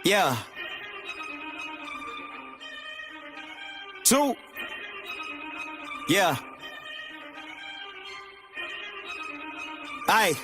Yeah. Two. Yeah. Aye.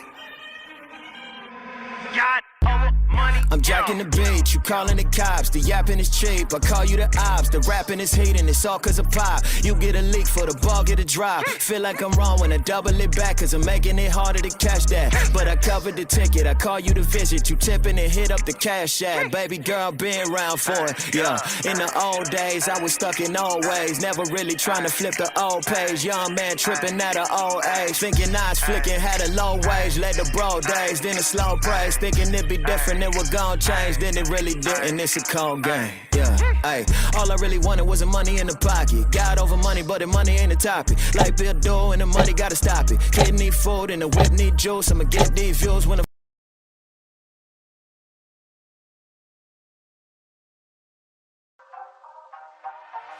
Got over money. I'm jacking the beat, you calling the cops. The yapping is cheap, I call you the ops. The rapping is heating, it's all cause of pop. You get a leak for the ball, get a drop. Feel like I'm wrong when I double it back, cause I'm making it harder to catch that. But I covered the ticket, I call you to visit. You tipping and hit up the cash app. Baby girl, been around for it, yeah. In the old days, I was stuck in old ways. Never really trying to flip the old page. Young man tripping at an old age. Thinking I was flicking, had a low wage. Led the broad days, then a slow praise. Thinking it'd be different, it would gon' change, then it really didn't. It's a cold game, yeah. Ay, all I really wanted was the money in the pocket. Got over money, but the money ain't the topic. Like Bill Doe, and the money gotta stop it. Kid need food, and the whip need juice. I'ma get these views when the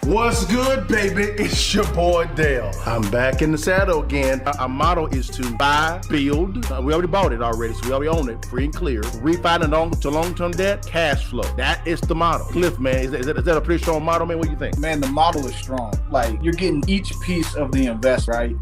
What's good, baby? It's your boy Dale. I'm back in the saddle again. Our motto is to buy, build. We already bought it already, so we already own it, free and clear. Refinance to long-term debt, cash flow. That is the motto. Cliff, man, is that a pretty strong motto, man? What do you think? Man, the model is strong. Like, you're getting each piece of the invest, right?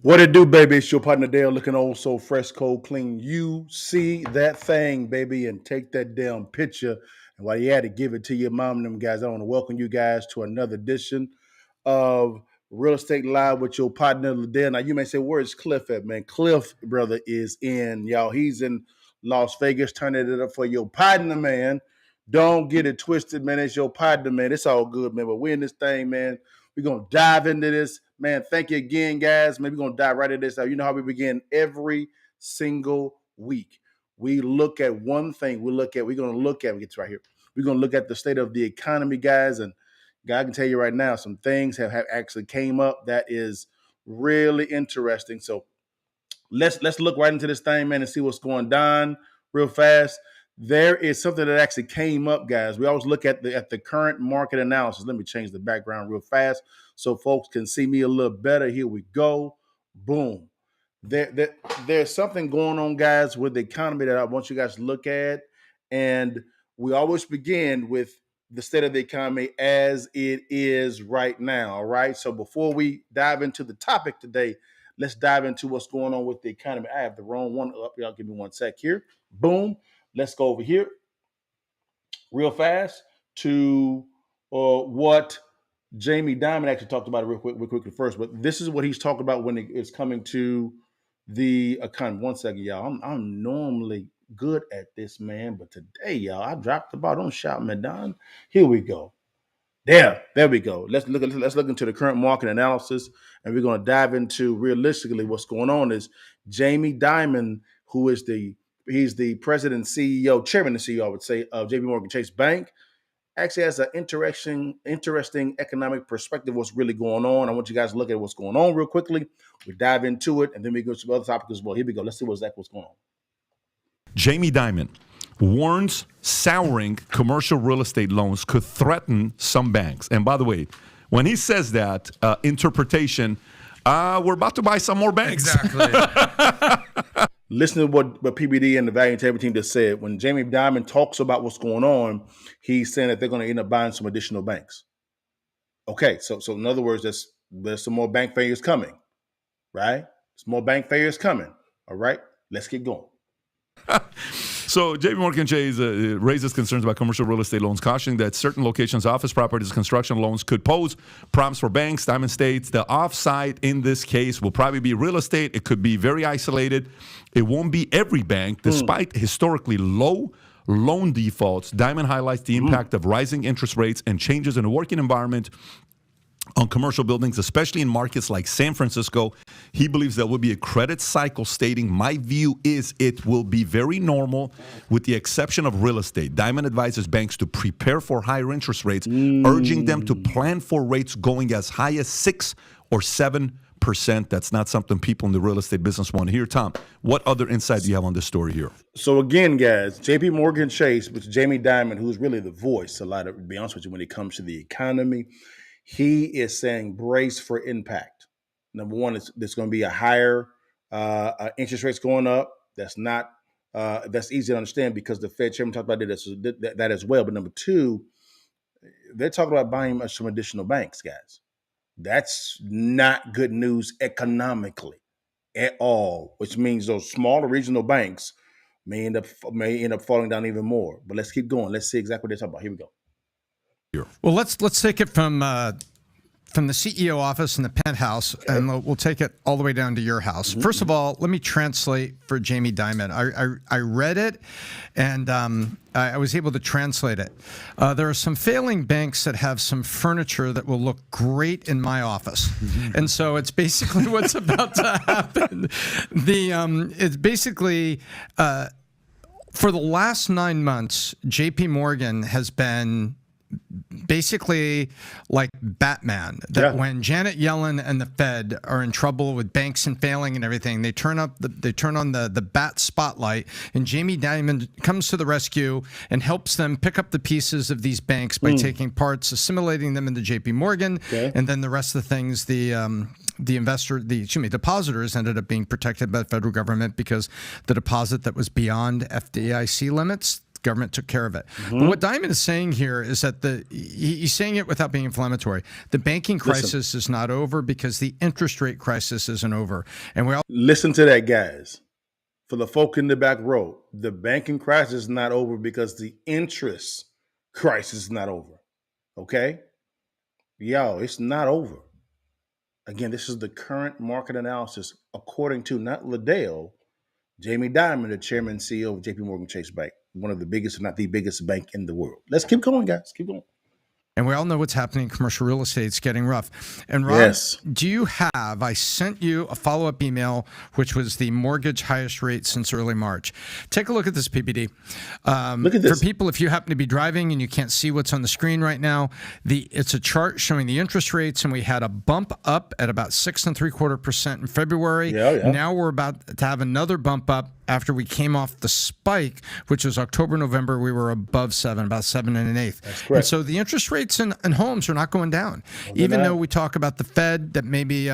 What it do, baby? It's your partner Dale, looking old, so fresh, cold, clean. You see that thing, baby, and take that damn picture. And while you at it, give it to your mom and them guys. I want to welcome you guys to another edition of Real Estate Live with your partner Dale. Now, you may say, where's Cliff at, man? Cliff, brother, is in, y'all. He's in Las Vegas, turning it up for your partner, man. Don't get it twisted, man. It's your partner, man. It's all good, man. But we're in this thing, man. We're going to dive into this. Man, thank you again, guys. Man, we're going to dive right into this. Now, you know how we begin every single week. We look at one thing. We're going to look at, we get to right here. We're going to look at the state of the economy, guys. And God, I can tell you right now, some things have actually came up that is really interesting. So let's look right into this thing, man, and see what's going down real fast. There is something that actually came up, guys. We always look at the current market analysis. Let me change the background real fast so folks can see me a little better. Here we go. Boom. There's something going on, guys, with the economy that I want you guys to look at. And we always begin with the state of the economy as it is right now, all right? So before we dive into the topic today, let's dive into what's going on with the economy. I have the wrong one up. Y'all give me one sec here. Boom. Let's go over here real fast to what Jamie Dimon actually talked about it real quickly first. But this is what he's talking about when it's coming to the economy. One second, y'all. I'm normally good at this, man. But today, y'all, I dropped the ball. Don't shout me down. Here we go. There we go. Let's look into the current market analysis, and we're going to dive into realistically what's going on. Is Jamie Dimon, who is he's the president and CEO, chairman and CEO, I would say, of JP Morgan Chase Bank, actually has an interesting economic perspective of what's really going on. I want you guys to look at what's going on real quickly. We dive into it, and then we go to some other topics as well. Here we go. Let's see what's going on. Jamie Dimon warns souring commercial real estate loans could threaten some banks. And by the way, when he says that, interpretation, we're about to buy some more banks. Exactly. Listen to what PBD and the Value Integrity team just said. When Jamie Dimon talks about what's going on, he's saying that they're going to end up buying some additional banks. Okay, so in other words, there's some more bank failures coming, right? There's more bank failures coming. All right, let's get going. So JP Morgan Chase raises concerns about commercial real estate loans, cautioning that certain locations, office properties, construction loans could pose problems for banks. Dimon states the offside in this case will probably be real estate. It could be very isolated. It won't be every bank, despite historically low loan defaults. Dimon highlights the impact of rising interest rates and changes in the working environment on commercial buildings, especially in markets like San Francisco. He believes there will be a credit cycle, stating, my view is it will be very normal with the exception of real estate. Dimon advises banks to prepare for higher interest rates, urging them to plan for rates going as high as 6 or 7%. That's not something people in the real estate business want to hear. Tom, what other insight do you have on this story here? So again, guys, JP Morgan Chase, which is Jamie Dimon, who's really the voice, to be honest with you, when it comes to the economy, he is saying brace for impact. Number one, there's going to be a higher interest rates going up. That's not that's easy to understand because the Fed chairman talked about that as well. But number two, they're talking about buying some additional banks, guys. That's not good news economically at all, which means those smaller regional banks may end up falling down even more. But let's keep going. Let's see exactly what they're talking about. Here we go. Well, let's take it from the CEO office in the penthouse, and we'll take it all the way down to your house. First of all, let me translate for Jamie Dimon. I read it, and I was able to translate it. There are some failing banks that have some furniture that will look great in my office, and so it's basically what's about to happen. It's basically. For the last 9 months, J.P. Morgan has been basically like Batman. When Janet Yellen and the Fed are in trouble with banks and failing and everything, they turn on the bat spotlight, and Jamie Dimon comes to the rescue and helps them pick up the pieces of these banks by taking parts, assimilating them into J.P. Morgan, and then the rest of the things the depositors ended up being protected by the federal government because the deposit that was beyond FDIC limits, the government took care of it. But what Dimon is saying here is that he's saying it without being inflammatory. The banking crisis is not over because the interest rate crisis isn't over. And we all listen to that, guys. For the folk in the back row, the banking crisis is not over because the interest crisis is not over. Okay? Yo, it's not over. Again, this is the current market analysis according to not Liddell, Jamie Dimon, the chairman and CEO of JP Morgan Chase Bank, one of the biggest, if not the biggest bank in the world. Let's keep going, guys. Keep going. And we all know what's happening in commercial real estate. It's getting rough. And Ron, do you have, I sent you a follow-up email, which was the mortgage highest rate since early March. Take a look at this, PPD. Look at this. For people, if you happen to be driving and you can't see what's on the screen right now, it's a chart showing the interest rates, and we had a bump up at about 6.75% in February. Now we're about to have another bump up after we came off the spike, which was October, November. We were above 7, about 7 1/8. That's correct. And so the interest rates in homes are not going down. Even though we talk about the Fed, that maybe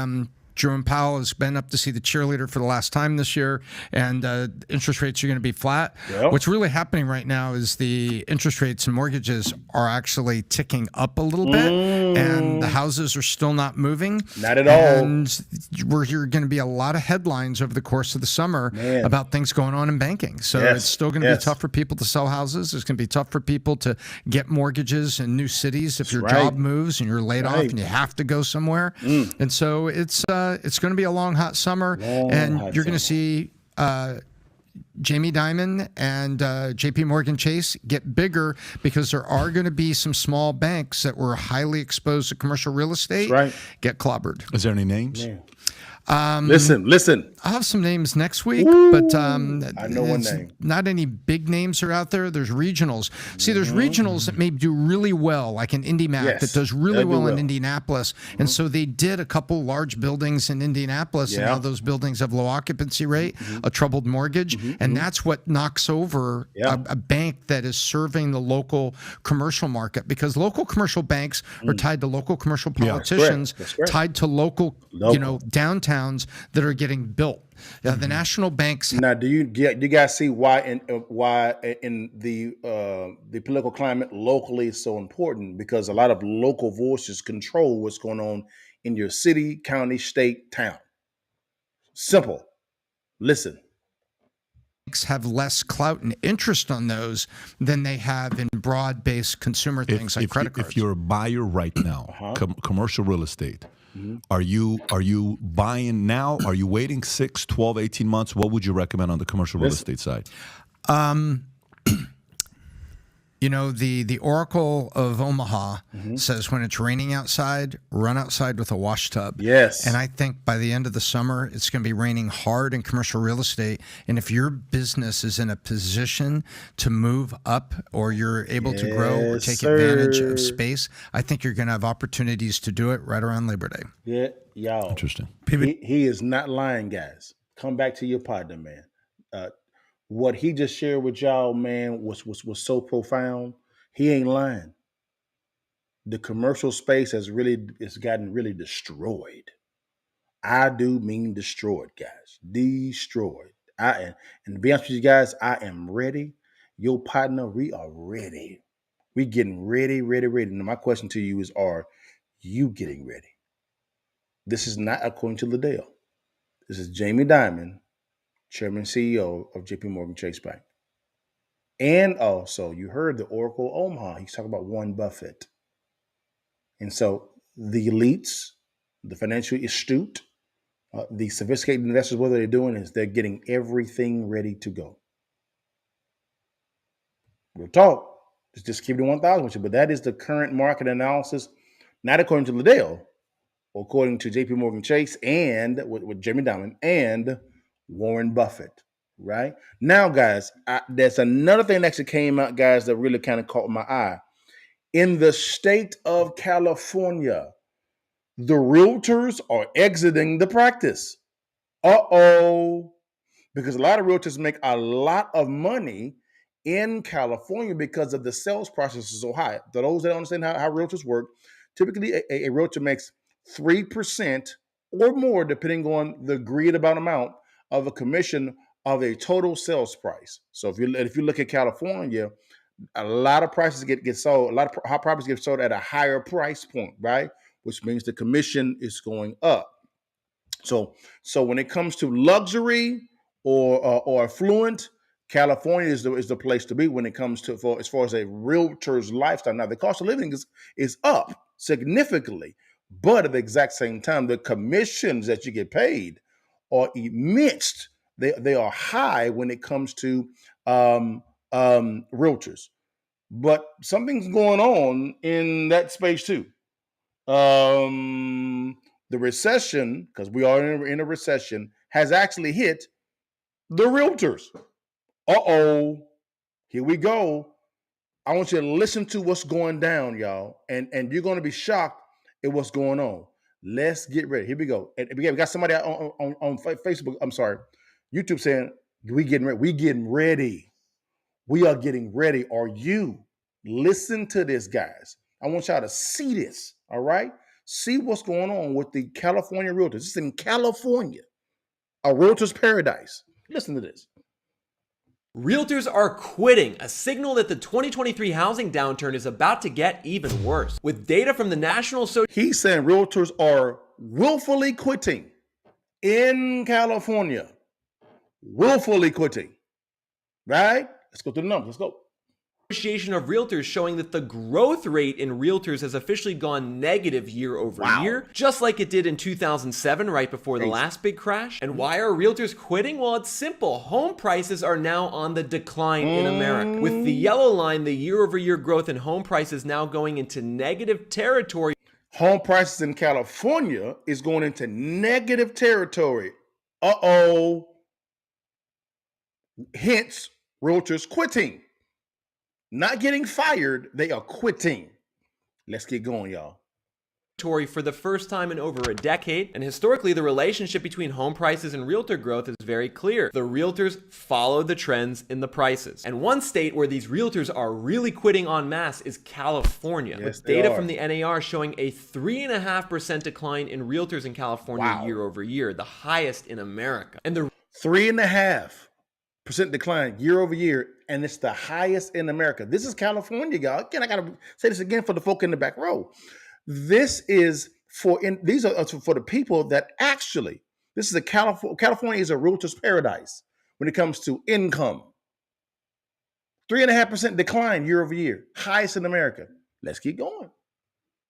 Jerome Powell has been up to see the cheerleader for the last time this year, and interest rates are going to be flat. What's really happening right now is the interest rates and mortgages are actually ticking up a little bit, and the houses are still not moving. Not at all. And we're going to be a lot of headlines over the course of the summer about things going on in banking. So it's still going to be tough for people to sell houses. It's going to be tough for people to get mortgages in new cities if your job moves and you're laid off and you have to go somewhere. And so it's going to be a long, hot summer, and you're going to see Jamie Dimon and JP Morgan Chase get bigger because there are going to be some small banks that were highly exposed to commercial real estate get clobbered. Is there any names? Listen. I'll have some names next week, but I know one name. Not any big names are out there. There's regionals. See, there's regionals that may do really well, like an IndyMac that does really well in Indianapolis. And so they did a couple large buildings in Indianapolis, and now those buildings have low occupancy rate, a troubled mortgage, and that's what knocks over a bank that is serving the local commercial market, because local commercial banks are tied to local commercial politicians, That's correct. tied to local, downtowns that are getting built. The national banks. Now, do you guys see why in the political climate locally is so important? Because a lot of local voices control what's going on in your city, county, state, town. Simple. Listen. Banks have less clout and interest on those than they have in broad-based consumer things like credit cards. If you're a buyer right now, commercial real estate, are you buying now? Are you waiting 6, 12, 18 months? What would you recommend on the commercial real estate side? The Oracle of Omaha says when it's raining outside, run outside with a wash tub. Yes. And I think by the end of the summer, it's going to be raining hard in commercial real estate. And if your business is in a position to move up, or you're able to grow or take advantage of space, I think you're going to have opportunities to do it right around Labor Day. Yeah, y'all. Interesting. He is not lying, guys. Come back to your partner, man. What he just shared with y'all, man, was so profound. He ain't lying. The commercial space has gotten really destroyed. I do mean destroyed, guys. Destroyed. And to be honest with you guys, I am ready. Your partner, we are ready. We getting ready, ready, ready. Now, my question to you is, are you getting ready? This is not according to Liddell. This is Jamie Dimon, Chairman and CEO of JP Morgan Chase Bank. And also, you heard the Oracle Omaha. He's talking about Warren Buffett. And so the elites, the financially astute, the sophisticated investors, what they're doing is they're getting everything ready to go. We'll talk. Just keep it 1,000 with you. But that is the current market analysis, not according to Liddell, according to JP Morgan Chase and with Jamie Dimon and Warren Buffett. Right now, guys, there's another thing that actually came out, guys, that really kind of caught my eye. In the state of California, the realtors are exiting the practice. Because a lot of realtors make a lot of money in California because of the sales process is so high. For those that don't understand how realtors work, typically a realtor makes 3% or more, depending on the agreed upon amount of a commission of a total sales price. So if you look at California, a lot of prices get sold, a lot of hot properties get sold at a higher price point, right? Which means the commission is going up. So when it comes to luxury or affluent, California is the place to be when it comes to as far as a realtor's lifestyle. Now the cost of living is up significantly, but at the exact same time, the commissions that you get paid are immense. They are high when it comes to realtors. But something's going on in that space too. The recession, because we are in a recession, has actually hit the realtors. Here we go. I want you to listen to what's going down, y'all, and you're going to be shocked at what's going on. Let's get ready. Here we go. And we got somebody on Facebook. I'm sorry, YouTube saying we getting ready. We getting ready. We are getting ready. Are you? Listen to this, guys. I want y'all to see this. All right. See what's going on with the California realtors. This is in California, a realtor's paradise. Listen to this. Realtors are quitting, a signal that the 2023 housing downturn is about to get even worse. With data from the National Association, He's saying realtors are willfully quitting in California. Willfully quitting. Right? Let's go through the numbers. Let's go. of Realtors showing that the growth rate in realtors has officially gone negative year over year, just like it did in 2007, right before the last big crash. And why are realtors quitting? Well, it's simple. Home prices are now on the decline in America. With the yellow line, the year over year growth in home prices now going into negative territory. Home prices in California is going into negative territory. Hence, realtors quitting. Not getting fired, they are quitting. Let's get going, y'all. For the first time in over a decade, and historically the relationship between home prices and realtor growth is very clear. The realtors follow the trends in the prices. And one state where these realtors are really quitting en masse is California, with data from the NAR showing a 3.5% decline in realtors in California year over year, the highest in America. And the 3.5% decline year over year, and it's the highest in America. This is California, y'all. Again, I gotta say this again for the folk in the back row. These are for the people that actually, this is California is a realtor's paradise when it comes to income. 3.5% decline year over year, highest in America. Let's keep going.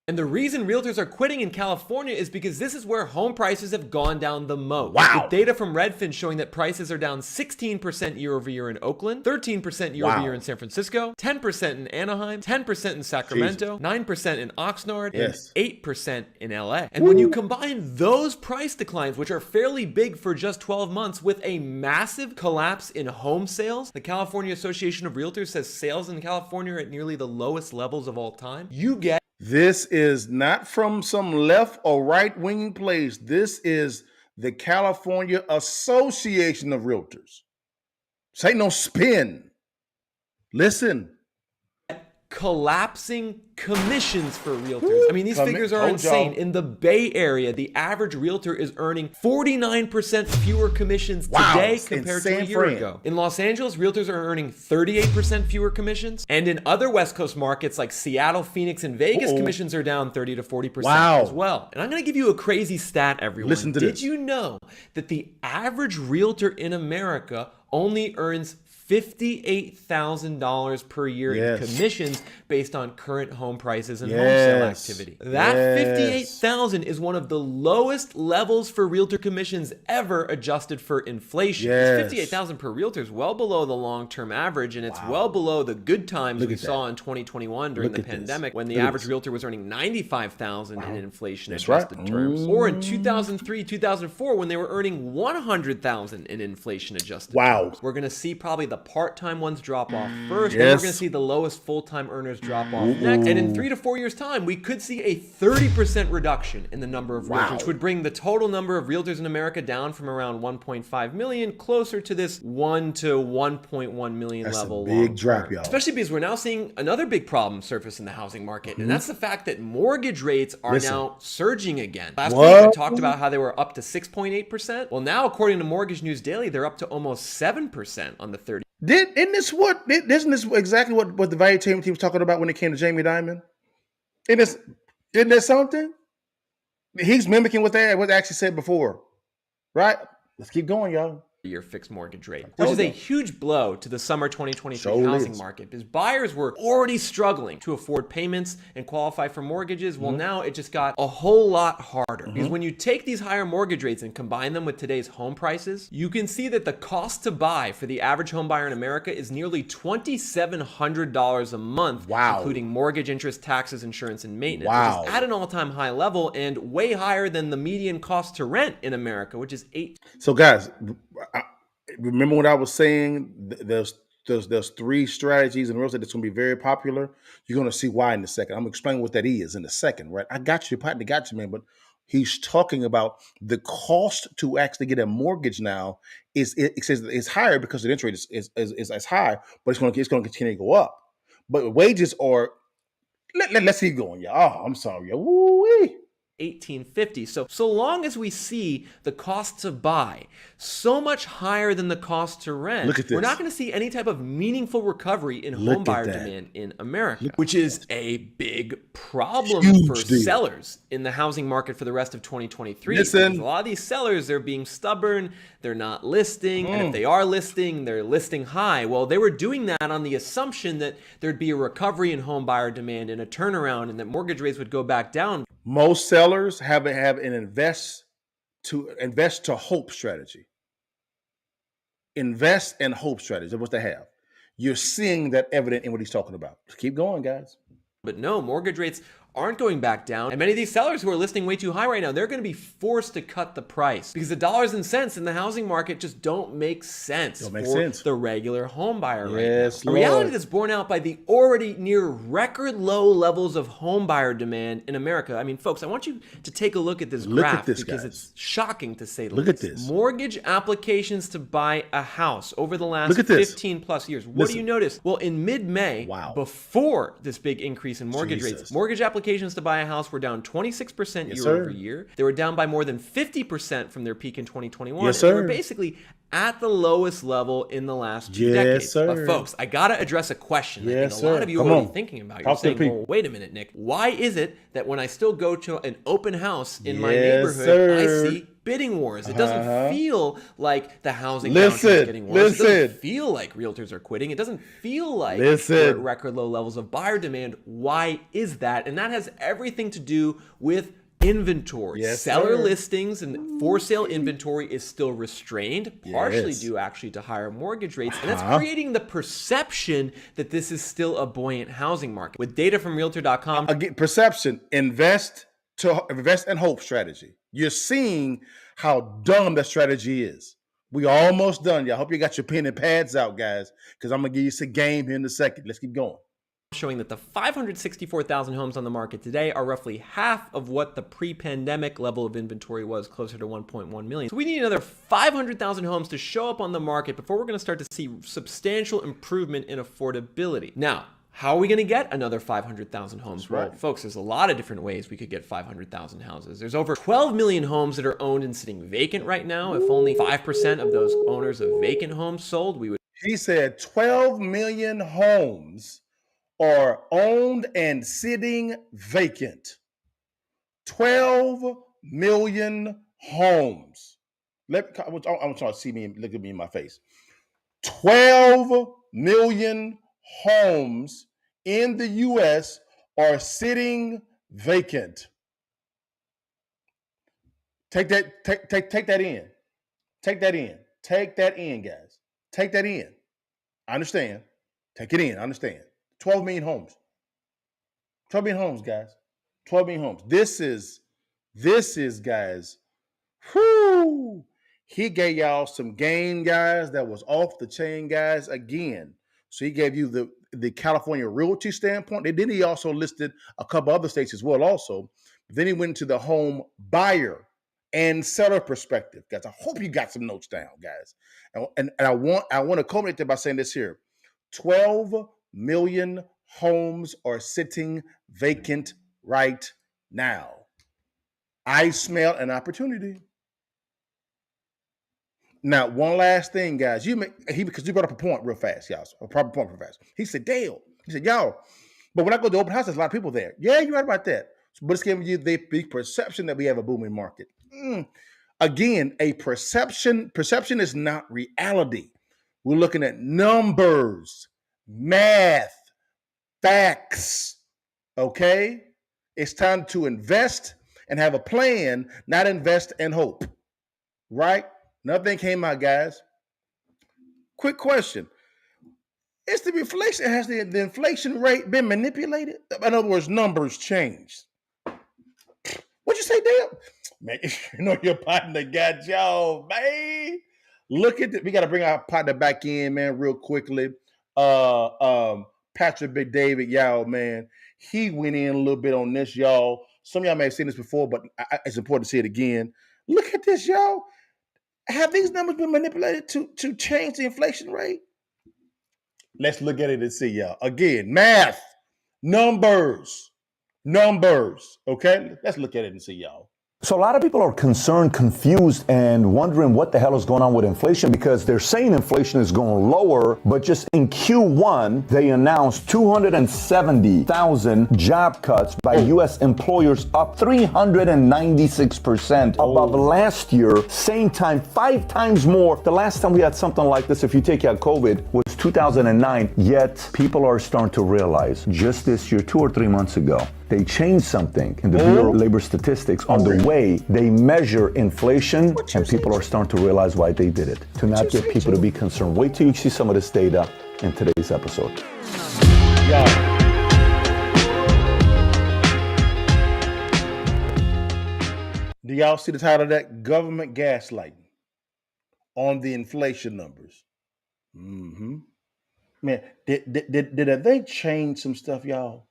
And the reason realtors are quitting in California is because this is where home prices have gone down the most. With data from Redfin showing that prices are down 16% year over year in Oakland, 13% year over year in San Francisco, 10% in Anaheim, 10% in Sacramento, 9% in Oxnard, and 8% in LA. And when you combine those price declines, which are fairly big for just 12 months, with a massive collapse in home sales, the California Association of Realtors says sales in California are at nearly the lowest levels of all time. You get This is not from some left or right wing place. This is the California Association of Realtors. This ain't no spin. Listen. collapsing commissions for realtors. I mean, these figures are insane. In the Bay Area, the average realtor is earning 49% fewer commissions today compared to a year ago. In Los Angeles, realtors are earning 38% fewer commissions. And in other West Coast markets like Seattle, Phoenix, and Vegas, commissions are down 30 to 40% as well. And I'm going to give you a crazy stat, everyone. Listen to this. Did you know that the average realtor in America only earns $58,000 per year in commissions based on current home prices and home sale activity? That $58,000 is one of the lowest levels for realtor commissions ever adjusted for inflation. $58,000 per realtor is well below the long-term average, and it's well below the good times we saw in 2021 during the pandemic when the average realtor was earning $95,000 in inflation-adjusted terms, or in 2003, 2004 when they were earning $100,000 in inflation-adjusted terms. We're going to see probably the part-time ones drop off first, and we're going to see the lowest full-time earners drop off next. And in 3 to 4 years' time, we could see a 30% reduction in the number of realtors, which would bring the total number of realtors in America down from around 1.5 million closer to this 1 to 1.1 million level. That's a big drop, y'all. Especially because we're now seeing another big problem surface in the housing market, and that's the fact that mortgage rates are now surging again. Last week, I talked about how they were up to 6.8%. Well, now, according to Mortgage News Daily, they're up to almost 7% on the 30. Isn't this exactly what the value team was talking about when it came to Jamie Dimon? Isn't there something? He's mimicking what they actually said before, right? Let's keep going, y'all. Year fixed mortgage rate, which is a huge blow to the summer 2023 housing market because buyers were already struggling to afford payments and qualify for mortgages. Well, now it just got a whole lot harder because when you take these higher mortgage rates and combine them with today's home prices, you can see that the cost to buy for the average home buyer in America is nearly $2,700 a month, including mortgage, interest, taxes, insurance, and maintenance, which is at an all-time high level and way higher than the median cost to rent in America, which is $8. So, guys, remember what I was saying? There's 3 strategies in real estate that's going to be very popular. You're going to see why in a second. I'm going to explain what that is in a second, right? I got you, partner, got you, man. But he's talking about the cost to actually get a mortgage now it says it's higher because the interest rate is high, but it's going to continue to go up. But wages are. Let's keep going, y'all. Oh, I'm sorry, y'all. Woo-wee. $1,850. So long as we see the cost to buy so much higher than the cost to rent, we're not going to see any type of meaningful recovery in home buyer demand in America, which is a big problem for sellers in the housing market for the rest of 2023. Because a lot of these sellers, they're being stubborn, they're not listing, and if they are listing, they're listing high. Well, they were doing that on the assumption that there'd be a recovery in home buyer demand and a turnaround and that mortgage rates would go back down. Most sellers have an invest to hope strategy. Invest and hope strategy. That's what they have. You're seeing that evident in what he's talking about. Just keep going, guys. But no, mortgage rates aren't going back down. And many of these sellers who are listing way too high right now, they're going to be forced to cut the price because the dollars and cents in the housing market just don't make sense the regular home buyer right now. A reality that's borne out by the already near record low levels of home buyer demand in America. I mean, folks, I want you to take a look at this graph because it's shocking to say the least. Look at this. Mortgage applications to buy a house over the last 15 plus years. What do you notice? Well, in mid-May, before this big increase in mortgage rates, mortgage applications to buy a house were down 26% year over year. They were down by more than 50% from their peak in 2021. And they were basically at the lowest level in the last 2 decades. But folks, I got to address a question I think a lot of you are already thinking about. You're saying, well, wait a minute, Nick. Why is it that when I still go to an open house in my neighborhood, I see bidding wars? It doesn't feel like the housing downturn is getting worse. It doesn't feel like realtors are quitting. It doesn't feel like we're at record low levels of buyer demand. Why is that? And that has everything to do with inventory. Seller listings and for sale inventory is still restrained, partially due actually to higher mortgage rates. And that's creating the perception that this is still a buoyant housing market. With data from Realtor.com. Again, perception, invest and hope strategy. You're seeing how dumb that strategy is. We almost done, y'all. Hope you got your pen and pads out, guys, because I'm going to give you some game here in a second. Let's keep going. Showing that the 564,000 homes on the market today are roughly half of what the pre-pandemic level of inventory was, closer to 1.1 million. So we need another 500,000 homes to show up on the market before we're going to start to see substantial improvement in affordability. Now, How are we going to get another 500,000 homes? Well, folks, there's a lot of different ways we could get 500,000 houses. There's over 12 million homes that are owned and sitting vacant right now. If only 5% of those owners of vacant homes sold, we would. He said 12 million homes are owned and sitting vacant. 12 million homes. I want y'all to see me and look at me in my face. 12 million homes in the U.S. are sitting vacant. Take that in. Take that in. Take that in, guys. Take that in. I understand. Take it in. I understand. 12 million homes. 12 million homes, guys. 12 million homes. This is, guys. Whoo! He gave y'all some game, guys, that was off the chain, guys, again. So he gave you the California realty standpoint. Then he also listed a couple other states as well also. Then he went to the home buyer and seller perspective, guys. I hope you got some notes down, guys. And I want to culminate that by saying this here. 12 million homes are sitting vacant right now. I smell an opportunity. Now, one last thing, guys. Because you brought up a point real fast, y'all. A proper point real fast. He said, Dale. He said, y'all. But when I go to open house, there's a lot of people there. Yeah, you're right about that. But it's giving you the perception that we have a booming market. Again, a perception. Perception is not reality. We're looking at numbers, math, facts. Okay? It's time to invest and have a plan, not invest and hope. Right? Nothing came out, guys. Quick question. Has the inflation rate been manipulated? In other words, numbers changed. What'd you say, Dale? Man, you know your partner got y'all, man. Look at this. We got to bring our partner back in, man, real quickly. Patrick Big David, y'all, man. He went in a little bit on this, y'all. Some of y'all may have seen this before, but it's important to see it again. Look at this, y'all. Have these numbers been manipulated to change the inflation rate? Let's look at it and see, y'all. Again, math, numbers. Okay? Let's look at it and see, y'all. So a lot of people are concerned, confused, and wondering what the hell is going on with inflation because they're saying inflation is going lower, but just in Q1, they announced 270,000 job cuts by U.S. employers, up 396% above last year. Same time, 5 times more. The last time we had something like this, if you take out COVID, was 2009. Yet people are starting to realize just this year, 2 or 3 months ago, they changed something in the Bureau of Labor Statistics on the way they measure inflation, and people are starting to realize why they did it, to not get people to be concerned. Wait till you see some of this data in today's episode. Do y'all see the title of that? Government gaslighting on the inflation numbers. Man, did they change some stuff, y'all?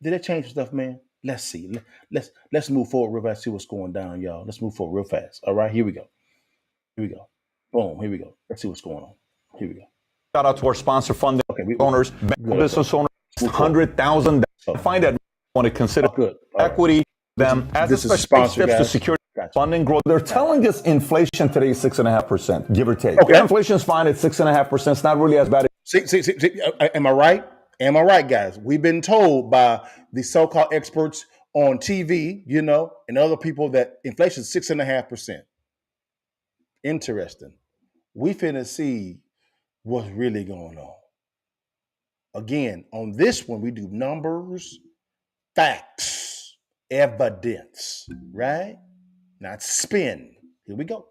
Did it change stuff, man? Let's see. Let's move forward real fast. See what's going down, y'all. Let's move forward real fast. All right, here we go. Boom. Here we go. Let's see what's going on. Here we go. Shout out to our sponsor funding owners, business owners, $100,000. Find that want to consider equity them as this a is special sponsored, steps to guys. secure Gotcha. funding growth. They're telling us inflation today is 6.5%, give or take. Okay. Inflation's fine at 6.5%. It's not really as bad. See, am I right? Am I right, guys? We've been told by the so-called experts on TV, and other people that inflation is 6.5%. Interesting. We finna see what's really going on. Again, on this one, we do numbers, facts, evidence, right? Not spin. Here we go.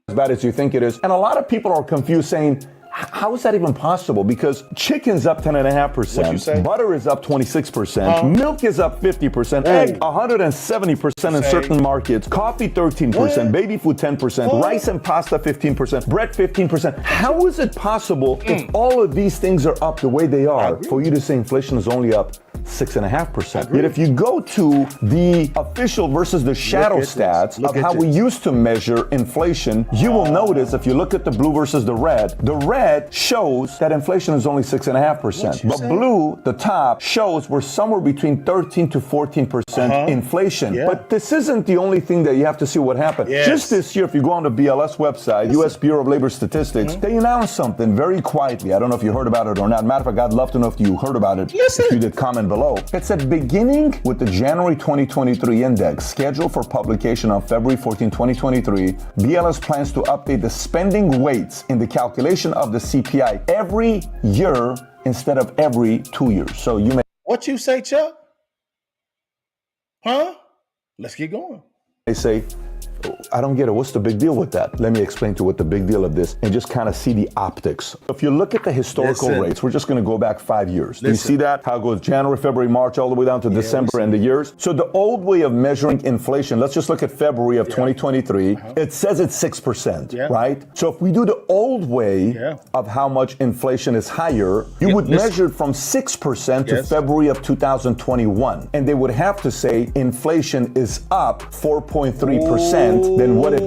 As bad as you think it is. And a lot of people are confused saying, how is that even possible? Because chicken's up 10.5%, butter is up 26%, milk is up 50%, egg 170% in certain markets, coffee 13%, baby food 10%, rice and pasta 15%, bread 15%. How is it possible if all of these things are up the way they are for you to say inflation is only up 6.5%. Yet if you go to the official versus the shadow stats of how we used to measure inflation, you will notice if you look at the blue versus the red shows that inflation is only 6.5%. But blue, the top, shows we're somewhere between 13 to 14% inflation. But this isn't the only thing that you have to see what happened. Just this year, if you go on the BLS website, U.S. Bureau of Labor Statistics, they announced something very quietly. I don't know if you heard about it or not. Matter of fact, I'd love to know if you heard about it. If you did, comment below. It said beginning with the January 2023 index scheduled for publication on February 14, 2023, BLS plans to update the spending weights in the calculation of the CPI every year instead of every 2 years. So you may What you say, Chuck? Huh? Let's get going. say, I don't get it. What's the big deal with that? Let me explain to you what the big deal of this and just kind of see the optics. If you look at the historical rates, we're just going to go back 5 years. Do you see that? How it goes January, February, March, all the way down to December and the years. So the old way of measuring inflation, let's just look at February of 2023. It says it's 6%, right? So if we do the old way of how much inflation is higher, you would measure it from 6% to February of 2021. And they would have to say inflation is up 4.3%. Than what it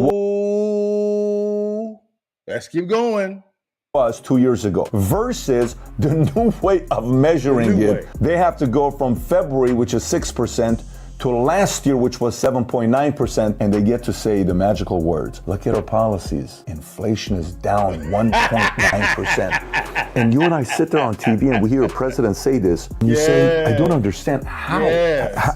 Let's keep going. was 2 years ago versus the new way of measuring it. They have to go from February, which is 6%, to last year, which was 7.9%, and they get to say the magical words. Look at our policies. Inflation is down 1.9%. And you and I sit there on TV and we hear a president say this. And you say, I don't understand. How?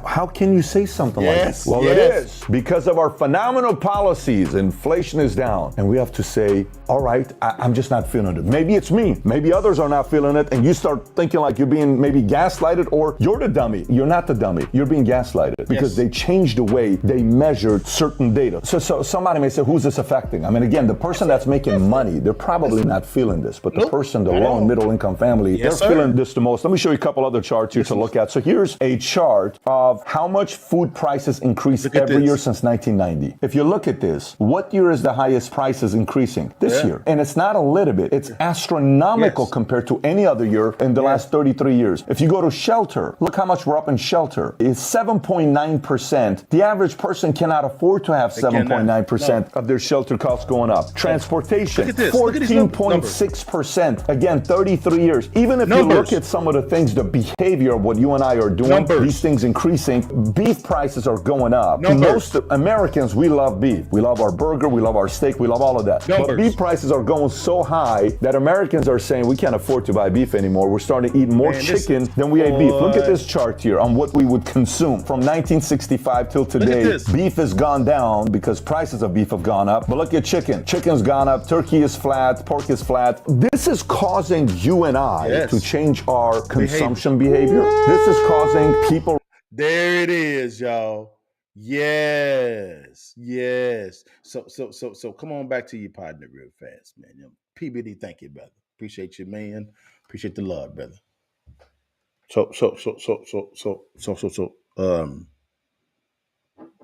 How can you say something like this? Well, it is. Because of our phenomenal policies, inflation is down. And we have to say, all right, I'm just not feeling it. Maybe it's me. Maybe others are not feeling it. And you start thinking like you're being maybe gaslighted, or you're the dummy. You're not the dummy. You're being gaslighted because they changed the way they measured certain data. So somebody may say, who's this affecting? I mean, again, the person that's making money, they're probably not feeling this, but the person, the low and middle income family, they're feeling this the most. Let me show you a couple other charts here to look at. So here's a chart of how much food prices increase every year since 1990. If you look at this, what year is the highest prices increasing? This year. And it's not a little bit, it's astronomical compared to any other year in the last 33 years. If you go to shelter, look how much we're up in shelter. It's 7.9%. The average person cannot afford to have 7.9% of their shelter costs going up. Transportation, 14.6%. Again, 33 years. Even if you look at some of the things, the behavior of what you and I are doing, these things increasing, beef prices are going up. Most Americans, we love beef. We love our burger, we love our steak, we love all of that. But beef prices are going so high that Americans are saying we can't afford to buy beef anymore. We're starting to eat more chicken than we ate beef. Look at this chart here on what we would consume. From 1965 till today, beef has gone down because prices of beef have gone up. But look at chicken. Chicken's gone up, turkey is flat, pork is flat. This is causing you and I to change our consumption behavior. This is causing people. There it is, y'all. Yes. So come on back to your partner real fast, man. PBD, thank you, brother. Appreciate you, man. Appreciate the love, brother.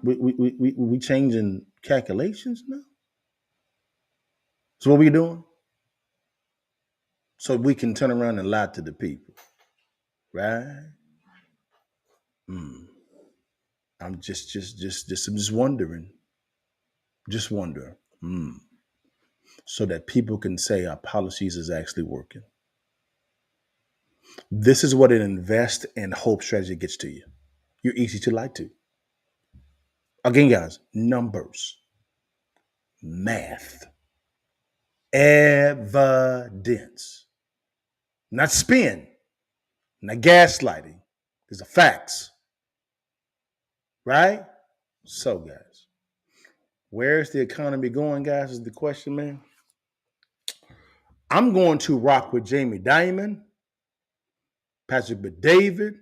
We changing calculations now. So what we doing? So we can turn around and lie to the people, right? I'm just wondering. Just wondering. So that people can say our policies is actually working. This is what an invest and hope strategy gets to you. You're easy to lie to. Again, guys, numbers, math, evidence, not spin, not gaslighting. These are facts. Right? So, guys, where's the economy going, guys, is the question, man. I'm going to rock with Jamie Dimon, Patrick Bet-David,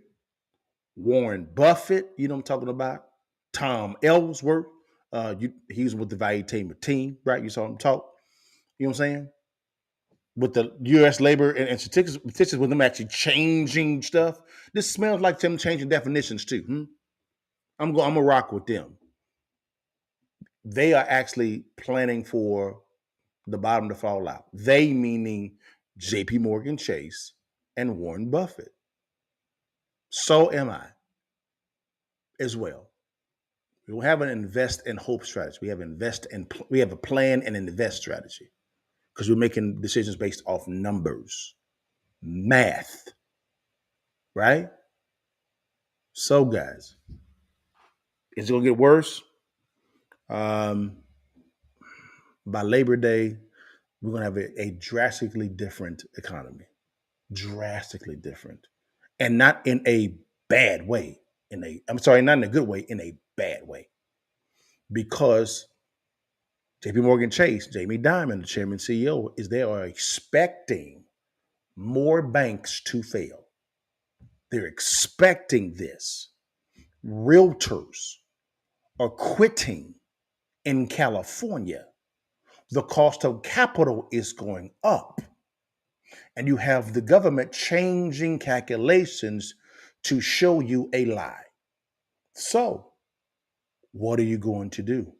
Warren Buffett, you know what I'm talking about, Tom Ellsworth, he's with the Valuetainment team, right? You saw him talk, you know what I'm saying? With the U.S. labor and statistics with them actually changing stuff. This smells like them changing definitions too. I'm going to rock with them. They are actually planning for the bottom to fall out. They meaning J.P. Morgan Chase and Warren Buffett. So am I as well. We don't have an invest and hope strategy. We have we have a plan and invest strategy because we're making decisions based off numbers, math, right? So, guys, it's gonna get worse. Um, by Labor Day, we're gonna have a drastically different economy, drastically different, and not in a bad way. I'm sorry, not in a good way, in a bad way, because JP Morgan Chase, Jamie Dimon, the chairman CEO, is they are expecting more banks to fail. They're expecting this. Realtors are quitting in California. The cost of capital is going up. And you have the government changing calculations to show you a lie. So, what are you going to do?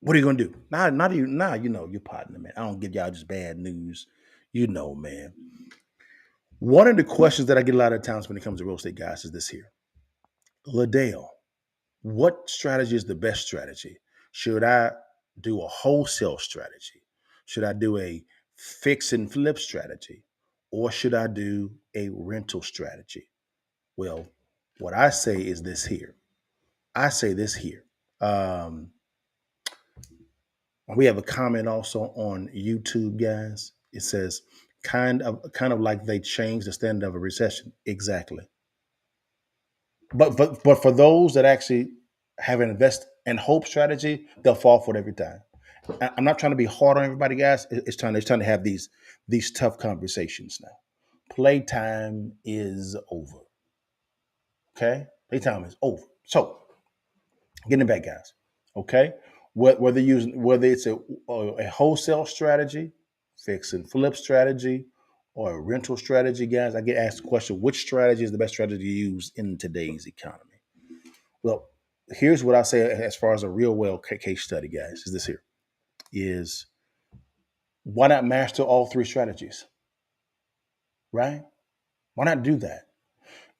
What are you going to do? Now, you know, your partner, man. I don't give y'all just bad news. You know, man. One of the questions that I get a lot of times when it comes to real estate guys is this here. Ladale, what strategy is the best strategy? Should I do a wholesale strategy? Should I do a fix and flip strategy? Or should I do a rental strategy? Well, what I say is this here. I say this here. We have a comment also on YouTube, guys. It says, kind of like they changed the standard of a recession. Exactly. But for those that actually have an invest and hope strategy, they'll fall for it every time. I'm not trying to be hard on everybody, guys. It's trying to have these tough conversations now. Playtime is over. Okay, playtime is over. So getting back, guys. Okay, whether it's a wholesale strategy, fix and flip strategy, or a rental strategy, guys, I get asked the question: which strategy is the best strategy to use in today's economy? Well, here's what I say as far as a real well case study, guys. Is this here? Is why not master all three strategies? Right? Why not do that?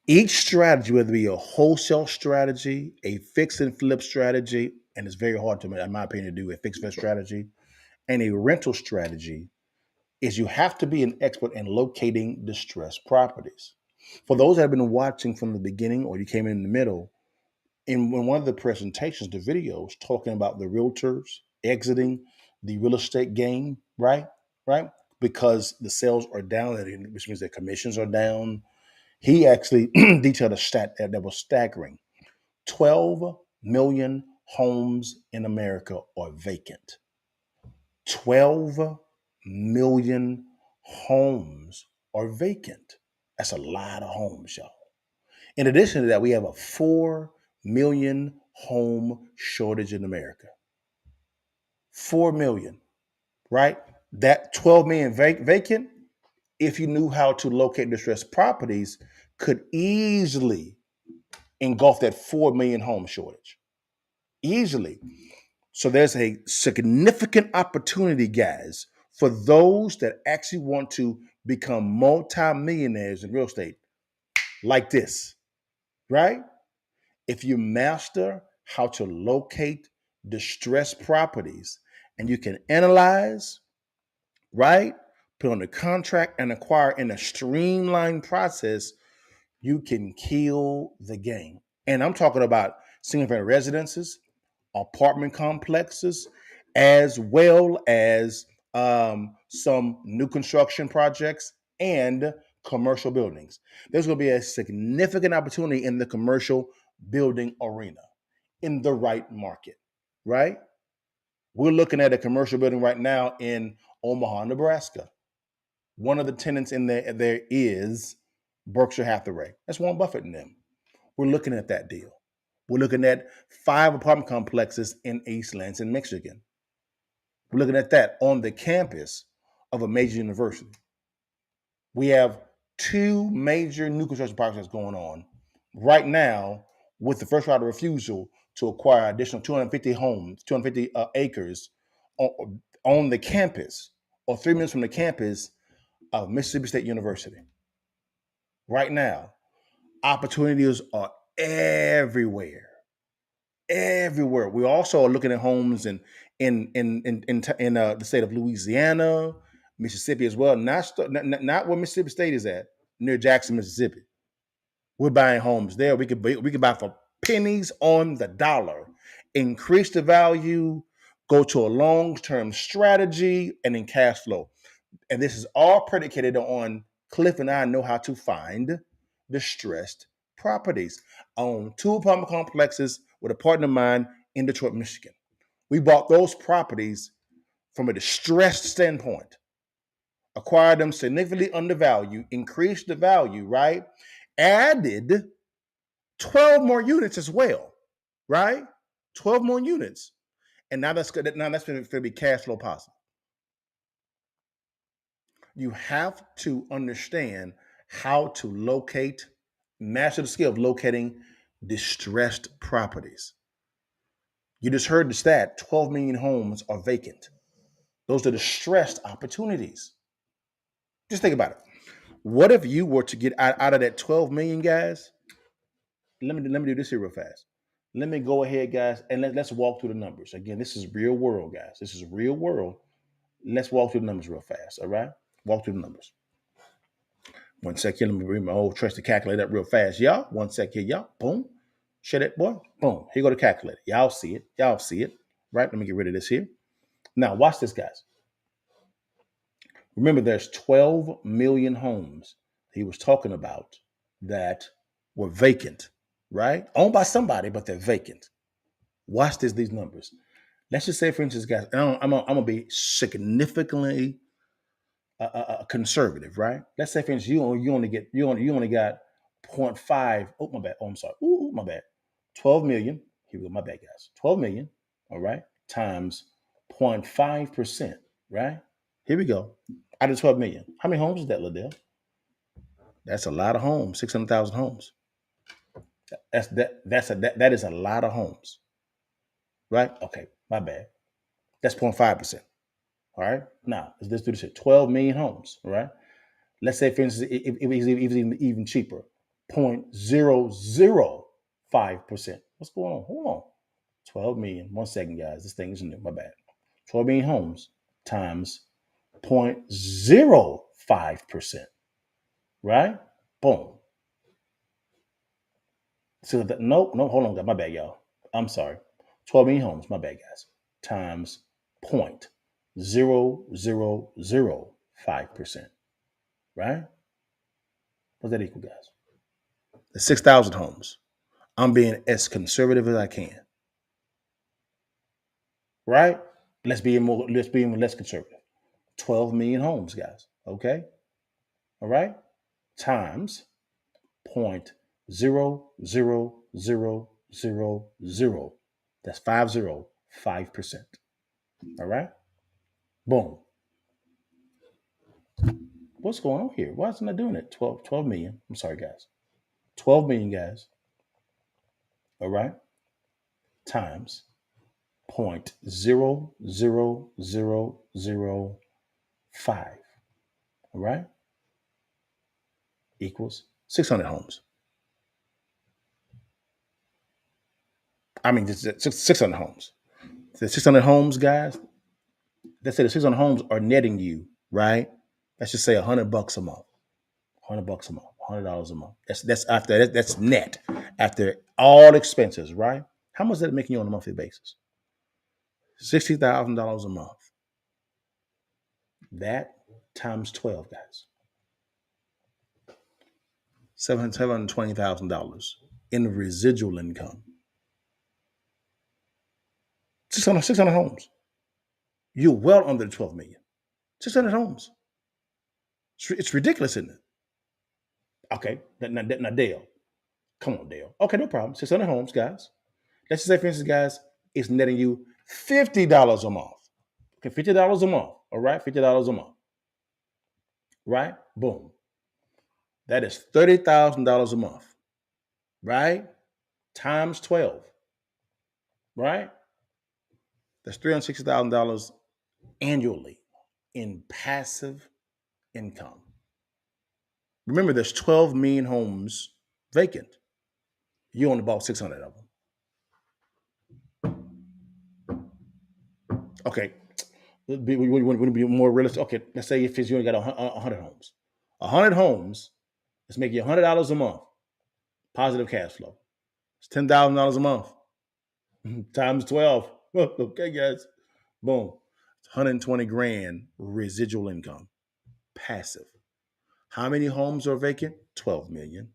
Each strategy, whether it be a wholesale strategy, a fix and flip strategy, and it's very hard to, in my opinion, to do a fix and flip strategy, and a rental strategy, is you have to be an expert in locating distressed properties. For those that have been watching from the beginning or you came in the middle, in one of the presentations, the videos talking about the realtors exiting the real estate game, right? Right? Because the sales are down, which means their commissions are down. He actually detailed a stat that was staggering. 12 million homes in America are vacant. 12 million homes are vacant. That's a lot of homes, y'all. In addition to that, we have a 4 million home shortage in America. 4 million, right? That 12 million vacant, if you knew how to locate distressed properties, could easily engulf that 4 million home shortage. Easily. So there's a significant opportunity, guys, for those that actually want to become multimillionaires in real estate like this, right? If you master how to locate distressed properties and you can analyze, right? Put on a contract and acquire in a streamlined process, you can kill the game. And I'm talking about single family residences, apartment complexes, as well as some new construction projects and commercial buildings. There's going to be a significant opportunity in the commercial building arena in the right market, right? We're looking at a commercial building right now in Omaha, Nebraska. One of the tenants in there is Berkshire Hathaway. That's Warren Buffett and them. We're looking at that deal. We're looking at 5 apartment complexes in East Lansing, Michigan. We're looking at that on the campus of a major university. We have 2 major new construction projects going on right now with the first right of refusal to acquire additional 250 homes, 250 acres on the campus or 3 minutes from the campus of Mississippi State University. right now. Opportunities are everywhere. Everywhere. We also are looking at homes in the state of Louisiana, Mississippi as well. Not where Mississippi State is at, near Jackson, Mississippi. We're buying homes there. We could buy for pennies on the dollar, increase the value, go to a long-term strategy, and then cash flow. And this is all predicated on Cliff and I know how to find distressed properties. I own 2 apartment complexes with a partner of mine in Detroit, Michigan. We bought those properties from a distressed standpoint, acquired them significantly undervalued, increased the value, right? Added 12 more units as well, right? 12 more units. And now that's good. Now that's going to be cash flow positive. You have to understand how to locate, master the skill of locating distressed properties. You just heard the stat, 12 million homes are vacant. Those are distressed opportunities. Just think about it. What if you were to get out of that 12 million, guys? Let me do this here real fast. Let me go ahead, guys, and let's walk through the numbers. Again, this is real world, guys. This is real world. Let's walk through the numbers real fast, all right? Walk through the numbers. 1 second. Let me bring my old trusty calculator up real fast, y'all. 1 sec here, y'all. Boom. Share that, boy. Boom. Here go the calculator. Y'all see it. Y'all see it. Right? Let me get rid of this here. Now, watch this, guys. Remember, there's 12 million homes he was talking about that were vacant, right? Owned by somebody, but they're vacant. Watch these numbers. Let's just say, for instance, guys, I'm gonna be significantly conservative, right? Let's say, for instance, you only got 0.5. Oh, my bad. Oh, I'm sorry. Ooh, my bad. 12 million. Here we go. My bad, guys. 12 million. All right. Times 0.5%. Right. Here we go. Out of 12 million. How many homes is that, Liddell? That's a lot of homes. 600,000 homes. That is a lot of homes. Right. Okay. My bad. That's 0.5%. All right. Now let's do this here. 12 million homes. All right. Let's say, for instance, it was even cheaper, 0.005%. What's going on? Hold on. 12 million. 1 second, guys. This thing is new. My bad. 12 million homes times 0.05%. Right? Boom. So no, hold on. My bad, y'all. I'm sorry. 12 million homes. My bad, guys. Times 0.0005%. Right? What's that equal, guys? That's 6,000 homes. I'm being as conservative as I can. Right? Let's be even less conservative. 12 million homes, guys. Okay? All right? Times 0.00000. That's 505%. All right? Boom. What's going on here? Why isn't I doing it? 12 million. I'm sorry, guys. 12 million, guys. All right? Times 0.00005. All right? Equals 600 homes. I mean, 600 homes. The 600 homes, guys, let's say the 600 homes are netting you, right? Let's just say $100 a month. $100 a month. $100 a month. That's net after all expenses, right? How much is that making you on a monthly basis? $60,000 a month. That times 12, guys. $720,000 in residual income. 600 homes. You're well under the 12 million. 600 homes. It's ridiculous, isn't it? Okay, now Dale. Come on, Dale. Okay, no problem. 600 homes, guys. Let's just say, for instance, guys, it's netting you $50 a month. Okay, $50 a month. All right, $50 a month. Right? Boom. That is $30,000 a month. Right? Times 12. Right? That's $360,000 annually in passive income. Remember, there's 12 million homes vacant. You own about 600 of them. Okay. We want to be more realistic. Okay, let's say if you only got 100 homes. 100 homes, let's make you $100 a month. Positive cash flow. It's $10,000 a month. Times 12. Okay, guys. Boom. It's 120 grand residual income. Passive. How many homes are vacant? 12 million.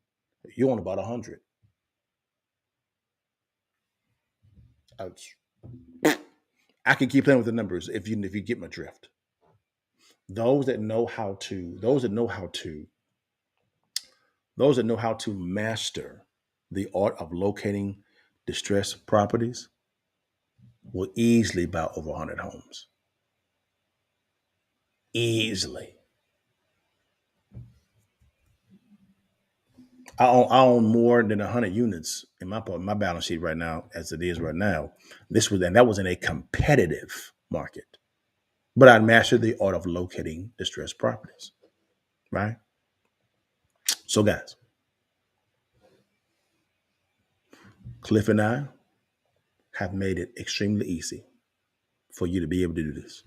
You own about 100. Ouch. I can keep playing with the numbers if you get my drift. Those that know how to master the art of locating distressed properties will easily buy over 100 homes. Easily. I own more than 100 units in my balance sheet right now, as it is right now. That was in a competitive market, but I mastered the art of locating distressed properties. Right. So, guys, Cliff and I have made it extremely easy for you to be able to do this.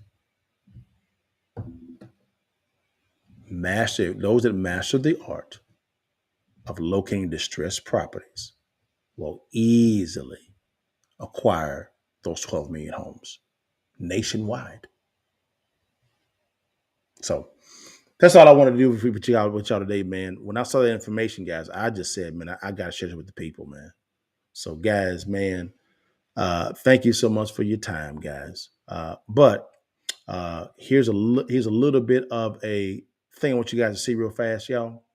Those that master the art of locating distressed properties will easily acquire those 12 million homes nationwide. So that's all I want to do with y'all today, man. When I saw that information, guys, I just said, man, I got to share it with the people, man. So, guys, man, thank you so much for your time, guys. But here's a little bit of a thing I want you guys to see real fast, y'all.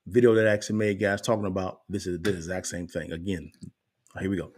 Video that I actually made, guys, talking about this exact same thing. Again, here we go.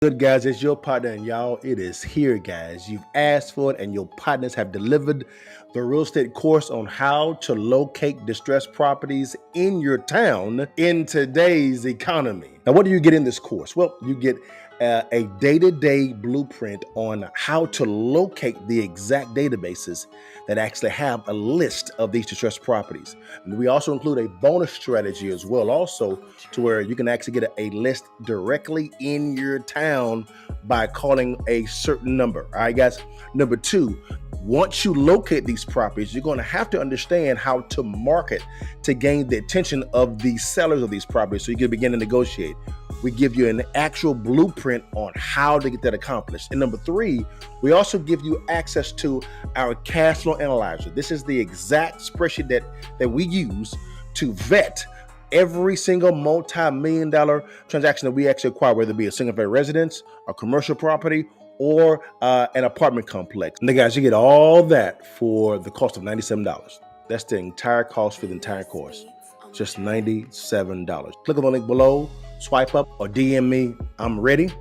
Good, guys, it's your partner, and y'all, it is here, guys. You've asked for it, and your partners have delivered the real estate course on how to locate distressed properties in your town in today's economy. Now, what do you get in this course? Well, you get a day-to-day blueprint on how to locate the exact databases that actually have a list of these distressed properties. And we also include a bonus strategy as well, also to where you can actually get a list directly in your town by calling a certain number. All right, guys. Number two, once you locate these properties, you're going to have to understand how to market to gain the attention of the sellers of these properties so you can begin to negotiate. We give you an actual blueprint on how to get that accomplished. And number three, we also give you access to our cash flow analyzer. This is the exact spreadsheet that we use to vet every single multi-million-dollar transaction that we actually acquire, whether it be a single-family residence, a commercial property, or an apartment complex. And guys, you get all that for the cost of $97. That's the entire cost for the entire course. Just $97. Click on the link below, swipe up, or DM me. I'm ready.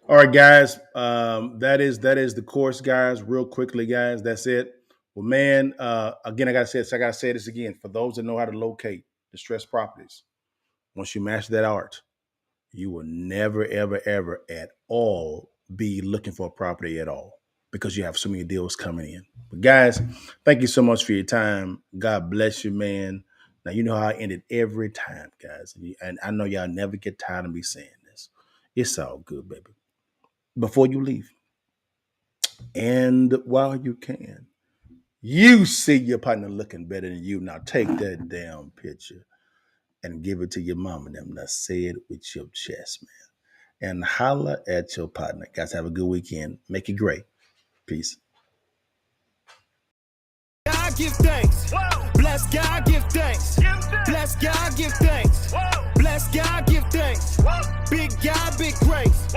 All right, guys. That is the course, guys. Real quickly, guys. That's it. Well, man. Again, I gotta say this again. For those that know how to locate distressed properties, once you master that art, you will never, ever, ever at all be looking for a property at all because you have so many deals coming in. But guys, thank you so much for your time. God bless you, man. Now, you know how I end it every time, guys. And I know y'all never get tired of me saying this. It's all good, baby. Before you leave, and while you can, you see your partner looking better than you. Now take that damn picture and give it to your mom and them. Now say it with your chest, man. And holla at your partner. Guys, have a good weekend. Make it great. Peace. God give thanks. Bless God, give thanks. Bless God, give thanks. Bless God, give thanks. Big God, big grace.